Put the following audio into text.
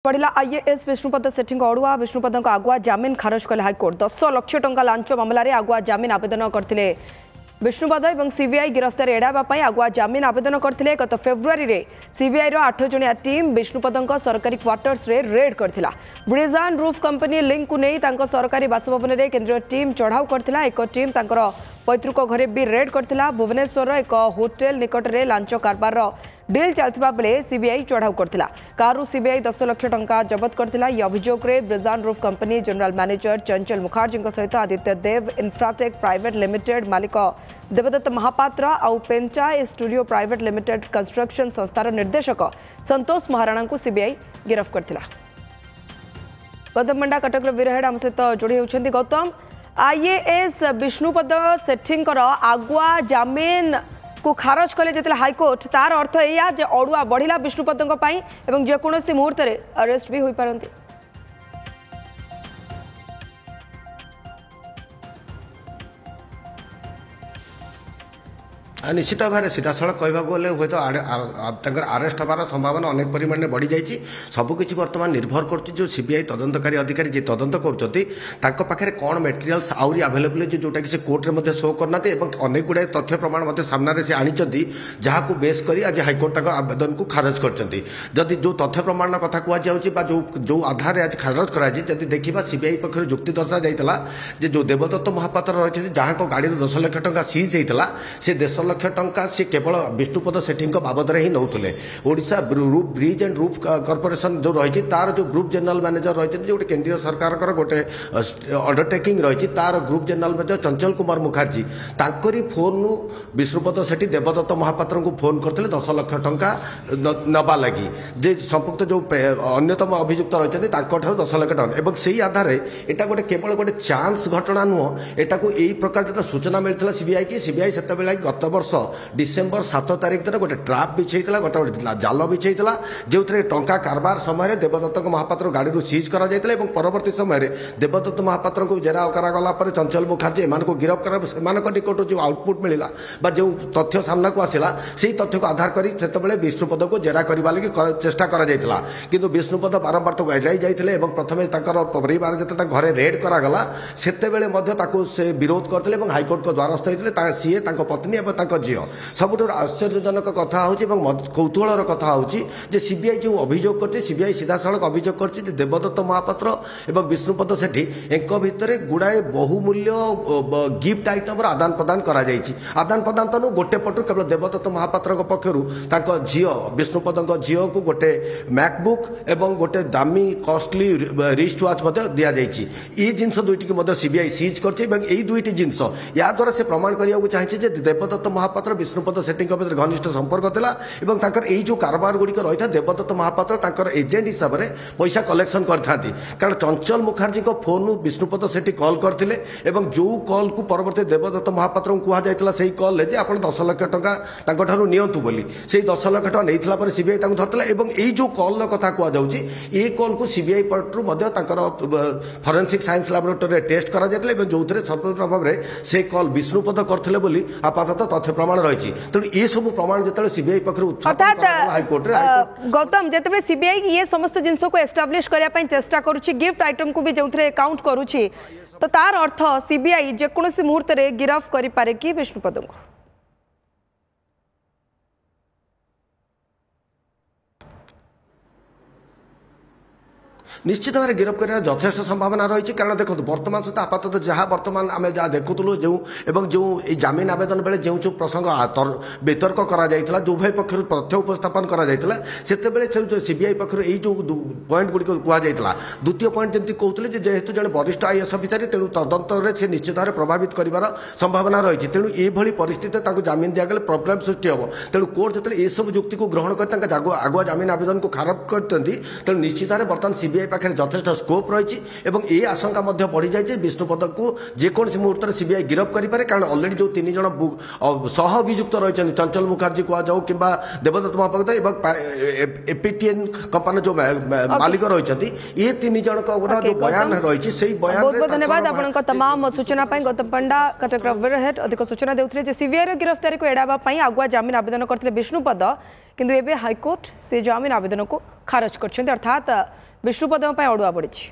बढ़ला आईएएस विष्णुपद सेठी अड़ुआ विष्णुपद आगुआ जमीन खारज कले हाइकोर्ट 10 लाख टंका लांच मामलें आगुआ जमीन आवेदन करते विष्णुपद और सीबीआई गिरफ्तार एड़ाई आगुआ जमीन आवेदन करते गत फेब्रुआरी में सीबीआई 8 जणिया टीम विष्णुपद सरकारी क्वार्टर्स रे रेड करथिला। Bridge and roof company link को नहीं सरकारी बासभवन में केंद्रीय टीम चढ़ाऊ करथिला। एक टीम तांकर पैतृक घरे भी रेड करथिला। भुवनेश्वर एक होटेल निकट में लांच कारबार डील चलता बेले सीबीआई चढ़ाऊ करथिला। कारु सीबीआई 10 लाख टंका जबत करथिला। यह अभियोग रे bridge and roof company general manager चंचल मुखर्जी सहित आदित्य देव इन्फ्राटेक प्राइवेट लिमिटेड मालिक देवदत्त महापात्र आउ पेंचा स्टूडियो प्राइवेट लिमिटेड कंस्ट्रक्शन संस्थार निर्देशक संतोष महाराणा को सीबीआई गिरफ्त करथिला। गौतम पंडा कटक वीरहेड आम सहित जोड़ी होती। गौतम, आईएएस विष्णुपद सेठी आगुआ जमीन को खारज कले जिते हाइकोर्ट तार अर्थ या अड़ुआ बढ़िला विष्णुपद जेकोसी मुहूर्त अरेस्ट भी हो पारती। निश्चित भाव में सीधा सड़क कहवाक गले हूँ आरेस्ट हमार संभावना अनेक परिमाण में बढ़ी जाइए। सबकिछ बर्तमान निर्भर कर सीबीआई तदंतकारी अधिकारी जी तदंत कर कौन मेटेरियल्स आउरी आवेलेबल जोटा कि कोर्टे में शो करना अनेक गुड़ाए तथ्य प्रमाण सामने से आनी जहाँ को बेस कर आज हाइकोर्ट आवेदन को खारज कर जो तथ्य प्रमाण कथा कहुच्छे जो आधार आज खारज कर देखा सीबीआई पक्ष जुक्ति दर्शा जाता जो देवदत्त महापात्र रही जहाँ गाड़ी 10 लाख टंका सीज होता से 10 लाख टंका सी केवल विष्णुपद सेठी बाबद ही नौले। Odisha bridge and roof corporation जो रही तार जो ग्रुप जनरल मैनेजर रही जो केंद्रीय सरकार गोटे अंडरटेकिंग रही तार group general manager Chanchal Kumar Mukherjee तांकरी phone Vishnupad सेठी देवदत्त महापात्र को फोन करते 10 लाख टंका नबा लगी जे संपुक्त जो अन्यतम अभियुक्त रही 10 लाख टंका से आधार एटा गोटे केवल गोटे चांस घटना नुह एटा को यही प्रकार जो सूचना मिलता सीबीआई की सीबीआई से गत वर्ष डिसेम्बर 7 तारिख दिन गोटे ट्राप बिछाई गोटे जाल बिछाई जो टंका कारबार समय देवदत्त महापात्र गाड़ी सीज कर परवर्ती समय देवदत्त महापात्र को जेरा करागला चंचल मुखर्जी एम को गिरफ्त कर निकट जो आउटपुट मिला जो तथ्य सामना को आसला से तथ्य को आधार कर विष्णुपद को जेरा करने लगी चेष्टा कि विष्णुपद बारंबार तो एड़ाई जाते प्रथम परिवार जो घरे रेड करागला से विरोध करते हाइकोर्ट को द्वारस्थ होते सी पत्नी और झील सबुठ आश्चर्यजनक कथा हो कौतूहल कथा हो सीबीआई जो अभियोग कर सीबीआई सीधा सड़क अभियोग कर देवदत्त महापात्र और विष्णुपद सेठी एक भितर गुड़ाए बहुमूल्य गिफ्ट आइटम आदान प्रदान कर आदान प्रदान तो गोटे पटु केवल देवदत्त महापात्र पक्षर झील विष्णुपद झील को गोटे मैकबुक एवं गोटे दामी कॉस्टली रिस्ट वाच दि जाए जिनस दुईटी सीबीआई सीज कर दुईटी जिनस या द्वारा से प्रमाण करने को चाहिए देवदत्त महापात्र विष्णुपद सेठी भर घनिष्ठ संपर्क था जो कारबार गुड़िक रही था देवदत्त महापात्र एजेंट हिसाब से पैसा कलेक्शन करते कारण चंचल मुखर्जी फोन विष्णुपद सेठी कॉल करते जो कॉल को परवर्ती देवदत्त महापात्र को कहुला से कॉल आप 10 लाख टंका नियंतु बोली से 10 लाख टंका नहीं सीबीआई धरता जो कॉल कथा कहुच्छे कॉल को सीबीआई पटर फॉरेंसिक साइंस लैबोरेटरी टेस्ट कर जो संपूर्ण भाव में से कॉल विष्णुपद करते आपातत तथ्य प्रमाण रही तेणु ये सब प्रमाण जो सीबीआई पक्ष हाइकोर्ट गौतम जिते सीबीआई ये समस्त जिनस को एस्टाब्लिश करने चेष्टा करुच्ची गिफ्ट आइटम को भी जो काउंट करुच्ची तो तार अर्थ सीबीआई जेकोसी मुहूर्त गिरफ्त करें कि विष्णुपद को निश्चित भाव गिरफ्त कर यथेष संभावना रही कारण देखो बर्तमान सहित आपातत जहाँ बर्तमान आम जहाँ देखुलु जो जमीन आवेदन बेले जो जो प्रसंग वितर्क कर उभय पक्ष तथ्य उपस्थापन कर सीबीआई पक्ष जो पॉइंट गुड़िक कहुला द्वितीय पॉइंट जमी कहते जेहेतु जड़े वरिष्ठ आईएएस अधिकारी तेणु तदंतर से निश्चित भाव प्रभावित कर संभावना रही तेणु ये परिस्थिति जमीन दिगले प्रोब्लेम सृष्टि हम तेणु कोर्ट जो ये सब युक्ति को ग्रहण कर आगुआ जमीन आवेदन को खारज करते तेणु निश्चित भाव बर्तमान सीबीआई पाखे यथेष स्कोप रही ये आशंका बढ़ी जाए विष्णुपद को जेकोसी मुहूर्त में सीबीआई गिरफ्त करें कारण अलरेडी जो 3 जन सह अभियुक्त रही चंचल मुखर्जी कहु कि देवदत्त महापात्र एपीटीएन कंपानी जो मालिक रही ये 3 जन जो बयान रही से बयान बहुत बहुत धन्यवाद आपको तमाम सूचना गौतम पंडा कटक वीरहेड अधिक सूचना देते सीबीआई गिरफ्तारी को एड़ाई आगुआ जमीन आवेदन करते विष्णुपद किंतु एबे हाईकोर्ट से जमीन आवेदन को खारज कर अर्थात ବିଷ୍ଣୁପଦଙ୍କ ପାଇଁ ଅଡୁଆ ପଡ଼ିଛି।